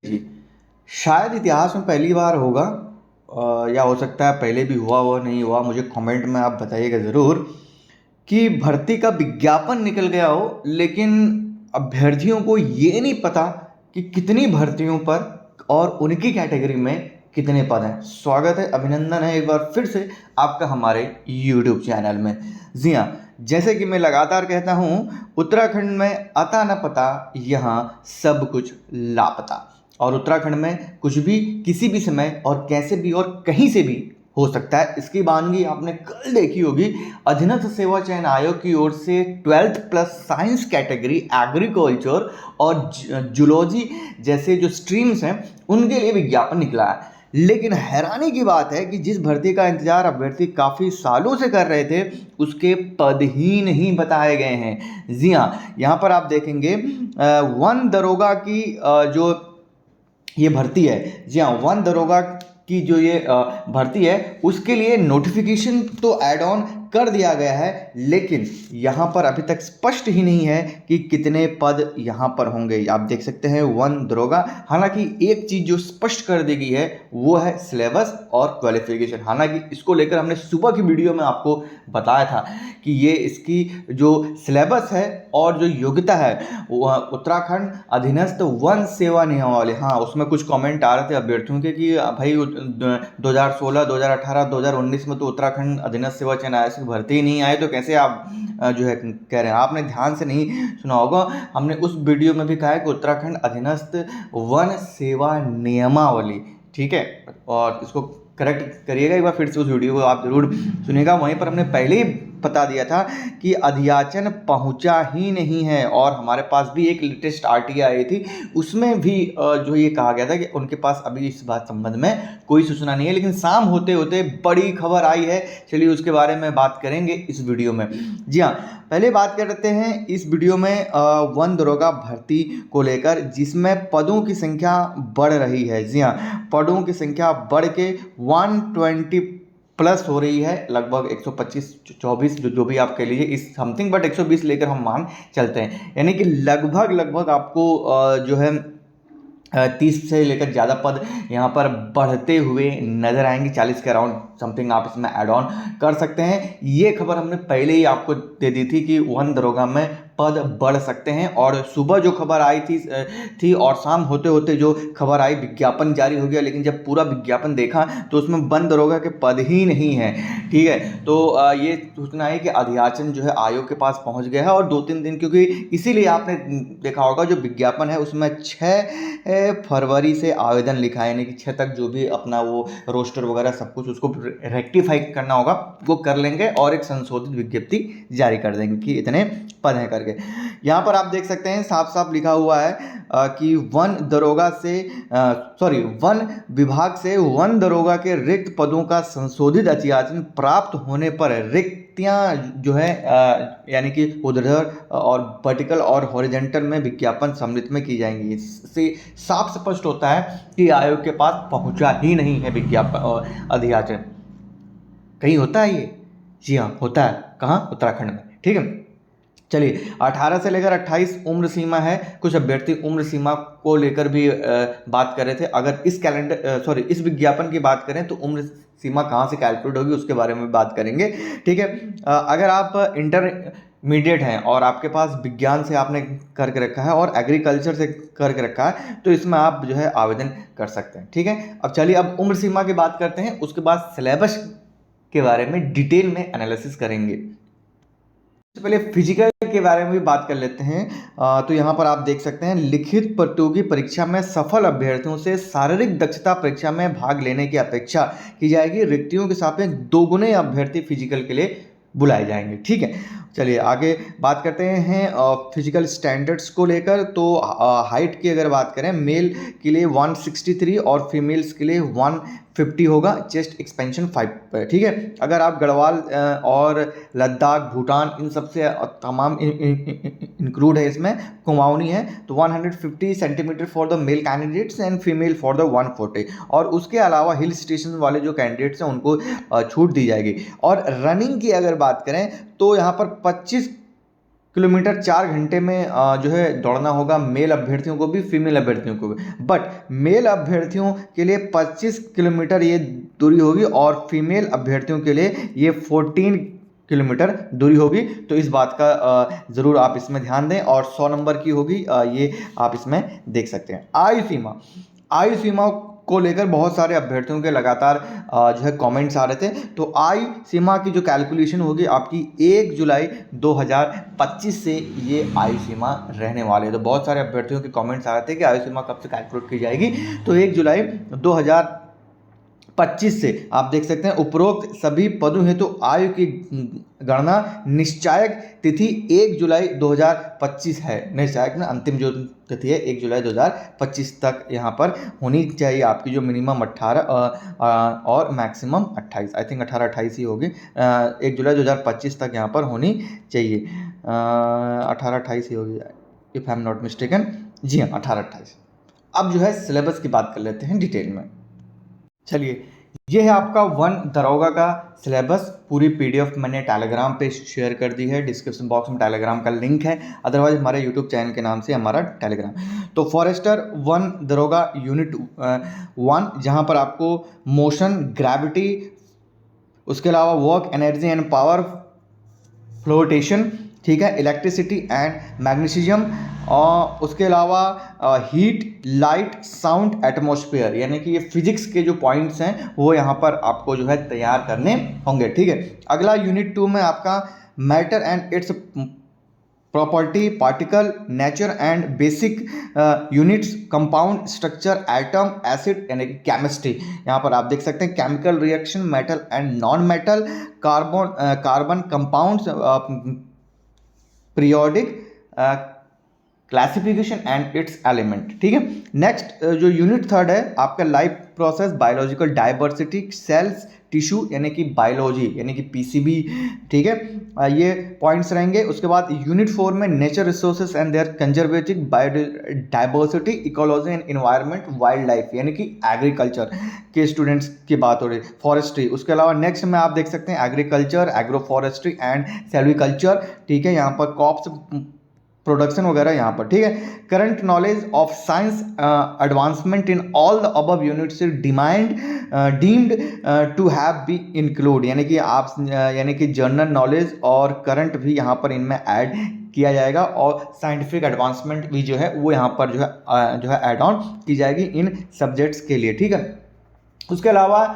जी, शायद इतिहास में पहली बार होगा या हो सकता है पहले भी हुआ हो नहीं हुआ, मुझे कमेंट में आप बताइएगा ज़रूर कि भर्ती का विज्ञापन निकल गया हो लेकिन अभ्यर्थियों को ये नहीं पता कि कितनी भर्तियों पर और उनकी कैटेगरी में कितने पद हैं। स्वागत है, अभिनंदन है एक बार फिर से आपका हमारे यूट्यूब चैनल में। जी हाँ, जैसे कि मैं लगातार कहता हूँ, उत्तराखंड में अता न पता, यहाँ सब कुछ लापता। और उत्तराखंड में कुछ भी किसी भी समय और कैसे भी और कहीं से भी हो सकता है। इसकी वानगी आपने कल देखी होगी, अधीनस्थ सेवा चयन आयोग की ओर से 12th plus science category, agriculture और जूलॉजी जैसे जो स्ट्रीम्स हैं उनके लिए विज्ञापन निकला है। लेकिन हैरानी की बात है कि जिस भर्ती का इंतजार अभ्यर्थी काफ़ी सालों से कर रहे थे, उसके पद ही नहीं बताए गए हैं। जी हाँ, यहाँ पर आप देखेंगे वन दरोगा की जो ये भर्ती है, जी हाँ, वन दरोगा की जो ये भर्ती है उसके लिए नोटिफिकेशन तो ऐड ऑन कर दिया गया है, लेकिन यहाँ पर अभी तक स्पष्ट ही नहीं है कि कितने पद यहाँ पर होंगे। आप देख सकते हैं वन दरोगा। हालांकि एक चीज़ जो स्पष्ट कर दी गई है वो है सिलेबस और क्वालिफिकेशन। हालांकि इसको लेकर हमने सुबह की वीडियो में आपको बताया था कि ये इसकी जो सिलेबस है और जो योग्यता है वो उत्तराखंड अधीनस्थ वन सेवा नियमावली, हाँ उसमें कुछ कमेंट आ रहे थे अभ्यर्थियों के कि भाई 2016, 2018, 2019 में तो उत्तराखंड अधीनस्थ सेवा चयन आयोग से भर्ती ही नहीं आए, तो कैसे आप जो है कह रहे हैं। आपने ध्यान से नहीं सुना होगा, हमने उस वीडियो में भी कहा है कि उत्तराखंड अधीनस्थ वन सेवा नियमावली, ठीक है। और इसको करेक्ट करिएगा एक बार फिर से, उस वीडियो को आप जरूर सुनिएगा। वहीं पर हमने पहले ही बता दिया था कि अध्याचन पहुंचा ही नहीं है, और हमारे पास भी एक लेटेस्ट आरटीआई आई थी, उसमें भी जो ये कहा गया था कि उनके पास अभी इस बात संबंध में कोई सूचना नहीं है। लेकिन शाम होते होते बड़ी खबर आई है, चलिए उसके बारे में बात करेंगे इस वीडियो में। जी हाँ, पहले बात करते हैं इस वीडियो में वन दरोगा भर्ती को लेकर, जिसमें पदों की संख्या बढ़ रही है। जी हाँ, पदों की संख्या बढ़ के 120 प्लस हो रही है, लगभग 125-24 जो भी आप कह लीजिए इस समथिंग, बट 120 लेकर हम मान चलते हैं। यानी कि लगभग आपको जो है 30 से लेकर ज़्यादा पद यहाँ पर बढ़ते हुए नजर आएंगे। 40 के अराउंड समथिंग आप इसमें ऐड ऑन कर सकते हैं। ये खबर हमने पहले ही आपको दे दी थी कि वन दरोगा में पद बढ़ सकते हैं, और सुबह जो खबर आई थी और शाम होते होते जो खबर आई, विज्ञापन जारी हो गया, लेकिन जब पूरा विज्ञापन देखा तो उसमें वन दरोगा के पद ही नहीं है, ठीक है। तो ये सूचना है कि अध्याचन जो है आयोग के पास पहुंच गया है, और 2-3 दिन, क्योंकि इसीलिए आपने देखा होगा जो विज्ञापन है उसमें 6 फरवरी से आवेदन लिखा है, यानी कि 6 तक जो भी अपना वो रोस्टर वगैरह सब कुछ उसको रेक्टिफाई करना होगा वो कर लेंगे, और एक संशोधित विज्ञप्ति जारी कर देंगे कि इतने पद हैं करके। यहाँ पर आप देख सकते हैं साफ साफ लिखा हुआ है कि वन दरोगा से वन विभाग से वन दरोगा के रिक्त पदों का संशोधित अध्याचन प्राप्त होने पर रिक्तियां जो है यानी कि ऊर्ध्वाधर और वर्टिकल और हॉरिजॉन्टल में विज्ञापन सम्मिलित में की जाएंगी। इससे साफ स्पष्ट होता है कि आयोग के पास पहुंचा ही नहीं है विज्ञापन और अध्याचन। कहीं होता है ये? जी हाँ, होता है। कहाँ? उत्तराखंड में, ठीक है। चलिए, 18 से लेकर 28 उम्र सीमा है। कुछ अभ्यर्थी उम्र सीमा को लेकर भी बात कर रहे थे। अगर इस विज्ञापन की बात करें तो उम्र सीमा कहाँ से कैलकुलेट होगी उसके बारे में बात करेंगे, ठीक है। अगर आप इंटरमीडिएट हैं और आपके पास विज्ञान से आपने करके रखा है और एग्रीकल्चर से करके रखा है, तो इसमें आप जो है आवेदन कर सकते हैं, ठीक है। अब चलिए, अब उम्र सीमा की बात करते हैं, उसके बाद सिलेबस के बारे में डिटेल में एनालिसिस करेंगे। पहले फिजिकल के बारे में भी बात कर लेते हैं। तो यहाँ पर आप देख सकते हैं, लिखित प्रतियोगी परीक्षा में सफल अभ्यर्थियों से शारीरिक दक्षता परीक्षा में भाग लेने की अपेक्षा की जाएगी। रिक्तियों के सापेक्ष 2 गुने अभ्यर्थी फिजिकल के लिए बुलाए जाएंगे, ठीक है। चलिए आगे बात करते हैं फिजिकल स्टैंडर्ड्स को लेकर। तो हाइट की अगर बात करें, मेल के लिए 163 और फीमेल्स के लिए 150 होगा। चेस्ट एक्सपेंशन 5 पर, ठीक है। अगर आप गढ़वाल और लद्दाख, भूटान, इन सब से तमाम इंक्लूड है इसमें, कुमाऊनी है, तो 150 centimetre for the male candidates and female for the 140। और उसके अलावा हिल स्टेशन वाले जो कैंडिडेट्स हैं उनको छूट दी जाएगी। और रनिंग की अगर बात करें तो यहाँ पर 25 किलोमीटर 4 घंटे में जो है दौड़ना होगा मेल अभ्यर्थियों को भी, फीमेल अभ्यर्थियों को भी। बट मेल अभ्यर्थियों के लिए 25 किलोमीटर ये दूरी होगी और फीमेल अभ्यर्थियों के लिए ये 14 किलोमीटर दूरी होगी। तो इस बात का ज़रूर आप इसमें ध्यान दें। और 100 नंबर की होगी, ये आप इसमें देख सकते हैं। आयु सीमा को लेकर बहुत सारे अभ्यर्थियों के लगातार जो है कमेंट्स आ रहे थे। तो आयु सीमा की जो कैलकुलेशन होगी आपकी 1 जुलाई 2025 से ये आयु सीमा रहने वाली है। तो बहुत सारे अभ्यर्थियों के कमेंट्स आ रहे थे कि आयु सीमा कब से कैलकुलेट की जाएगी। तो 1 जुलाई 2025 से आप देख सकते हैं उपरोक्त सभी पदों हेतु आयु की गणना निश्चायक तिथि 1 जुलाई 2025 है। निश्चायक में अंतिम जो तिथि है 1 जुलाई 2025 तक यहाँ पर होनी चाहिए आपकी, जो मिनिमम 18 और मैक्सिमम 28, आई थिंक 18-28 ही होगी। 1 जुलाई 2025 तक यहाँ पर होनी चाहिए, 18-28 ही होगी if I am not mistaken. जी हाँ, 18-28। अब जो है सिलेबस की बात कर लेते हैं डिटेल में। चलिए, ये है आपका 1 दरोगा का सिलेबस। पूरी पीडीएफ मैंने टेलीग्राम पे शेयर कर दी है, डिस्क्रिप्शन बॉक्स में टेलीग्राम का लिंक है, अदरवाइज हमारे यूट्यूब चैनल के नाम से हमारा टेलीग्राम। तो फॉरेस्टर 1 दरोगा यूनिट 1, जहाँ पर आपको मोशन, ग्रेविटी, उसके अलावा work, energy and power, flotation, ठीक है, इलेक्ट्रिसिटी एंड मैग्नीशियम, और उसके अलावा हीट, लाइट, साउंड, एटमॉस्फेयर, यानी कि ये फिजिक्स के जो पॉइंट्स हैं वो यहाँ पर आपको जो है तैयार करने होंगे। ठीक है। अगला यूनिट 2 में आपका matter and its property, particle, nature and basic units, compound structure, atom, acid, यानी कि केमिस्ट्री। यहाँ पर आप देख सकते हैं chemical reaction, metal and non metal, carbon compounds, periodic classification and its element. ठीक है। नेक्स्ट जो यूनिट 3 है आपका life process, biological diversity, cells, tissue, यानी कि बायोलॉजी, यानी कि पीसीबी। ठीक है, ये पॉइंट्स रहेंगे। उसके बाद यूनिट 4 में nature resources and their conservative, biodiversity, ecology and environment, wild life, यानी कि एग्रीकल्चर के स्टूडेंट्स की बात हो रही है, फॉरेस्ट्री। उसके अलावा नेक्स्ट में आप देख सकते हैं एग्रीकल्चर, एग्रो फॉरेस्ट्री एंड सेल्विकल्चर। ठीक है, यहाँ पर क्रॉप्स प्रोडक्शन वगैरह यहाँ पर। ठीक है। Current knowledge of science advancement in all the above units deemed to have be include, यानी कि आप यानी कि जनरल नॉलेज और करंट भी यहाँ पर इनमें ऐड किया जाएगा, और साइंटिफिक एडवांसमेंट भी जो है वो यहाँ पर जो है ऐड ऑन की जाएगी इन सब्जेक्ट्स के लिए। ठीक है। उसके अलावा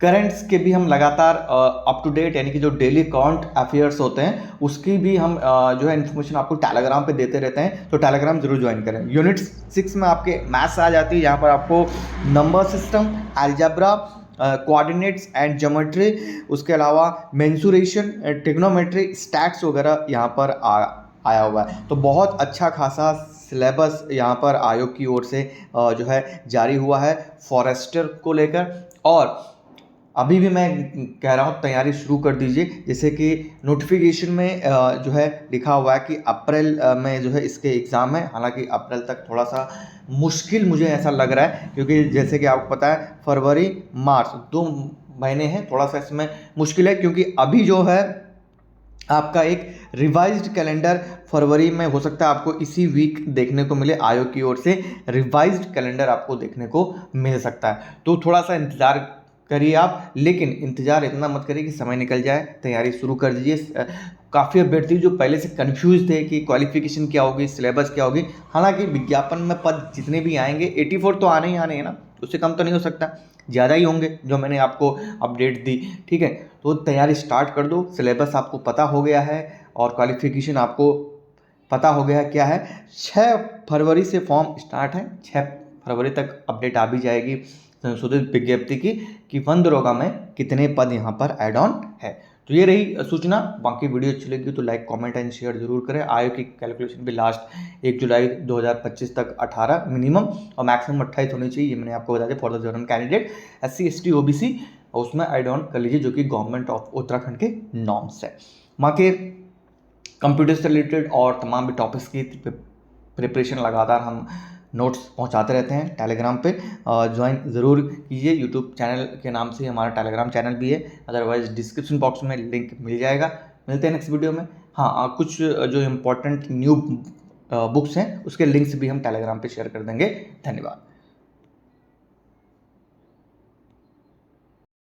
करंट्स के भी हम लगातार अप टू डेट, यानी कि जो डेली करंट अफेयर्स होते हैं उसकी भी हम जो है इन्फॉर्मेशन आपको टेलीग्राम पे देते रहते हैं। तो टेलीग्राम जरूर ज्वाइन करें। यूनिट 6 में आपके मैथ्स आ जाती है। यहाँ पर आपको number system, algebra, coordinates and geometry, उसके अलावा मेंसुरेशन, ट्रिग्नोमेट्री, स्टैट्स वगैरह यहाँ पर आया हुआ है। तो बहुत अच्छा खासा सिलेबस यहाँ पर आयोग की ओर से जो है जारी हुआ है फॉरेस्टर को लेकर। और अभी भी मैं कह रहा हूँ तैयारी शुरू कर दीजिए, जैसे कि नोटिफिकेशन में जो है लिखा हुआ है कि अप्रैल में जो है इसके एग्ज़ाम है। हालांकि अप्रैल तक थोड़ा सा मुश्किल मुझे ऐसा लग रहा है, क्योंकि जैसे कि आपको पता है फरवरी मार्च 2 महीने हैं, थोड़ा सा इसमें मुश्किल है। क्योंकि अभी जो है आपका एक रिवाइज्ड कैलेंडर फरवरी में हो सकता है आपको इसी वीक देखने को मिले, आयोग की ओर से रिवाइज्ड कैलेंडर आपको देखने को मिल सकता है। तो थोड़ा सा इंतज़ार करिए आप, लेकिन इंतज़ार इतना मत करिए कि समय निकल जाए, तैयारी शुरू कर दीजिए। काफ़ी अभ्यर्थी जो पहले से कंफ्यूज थे कि क्वालिफिकेशन क्या होगी, सिलेबस क्या होगी। हालांकि विज्ञापन में पद जितने भी आएंगे 84 तो आने ही आने हैं ना, उससे कम तो नहीं हो सकता, ज़्यादा ही होंगे जो मैंने आपको अपडेट दी। ठीक है, तो तैयारी स्टार्ट कर दो। सिलेबस आपको पता हो गया है और क्वालिफिकेशन आपको पता हो गया क्या है। 6 फरवरी से फॉर्म स्टार्ट है, 6 फरवरी तक अपडेट आ भी जाएगी संशोधित विज्ञप्ति की कि 1 दरोगा में कितने पद यहाँ पर ऐड ऑन है। तो ये रही सूचना। बाकी वीडियो अच्छी लगी तो लाइक, कमेंट एंड शेयर जरूर करें। आयोग की कैलकुलेशन भी लास्ट 1 जुलाई 2025 तक 18 मिनिमम और मैक्सिमम 28 होनी चाहिए, ये मैंने आपको बता दिया for the general candidate SC ST OBC, उसमें ऐड ऑन कर लीजिए जो कि गवर्नमेंट ऑफ उत्तराखंड के नॉर्म्स है। वहाँ के कंप्यूटर से रिलेटेड और तमाम भी टॉपिक्स की प्रिपरेशन लगातार हम नोट्स पहुंचाते रहते हैं टेलीग्राम पे। ज्वाइन ज़रूर कीजिए। यूट्यूब चैनल के नाम से हमारा टेलीग्राम चैनल भी है, अदरवाइज डिस्क्रिप्शन बॉक्स में लिंक मिल जाएगा। मिलते हैं नेक्स्ट वीडियो में। हाँ, कुछ जो इम्पोर्टेंट न्यू बुक्स हैं उसके लिंक्स भी हम टेलीग्राम पे शेयर कर देंगे। धन्यवाद।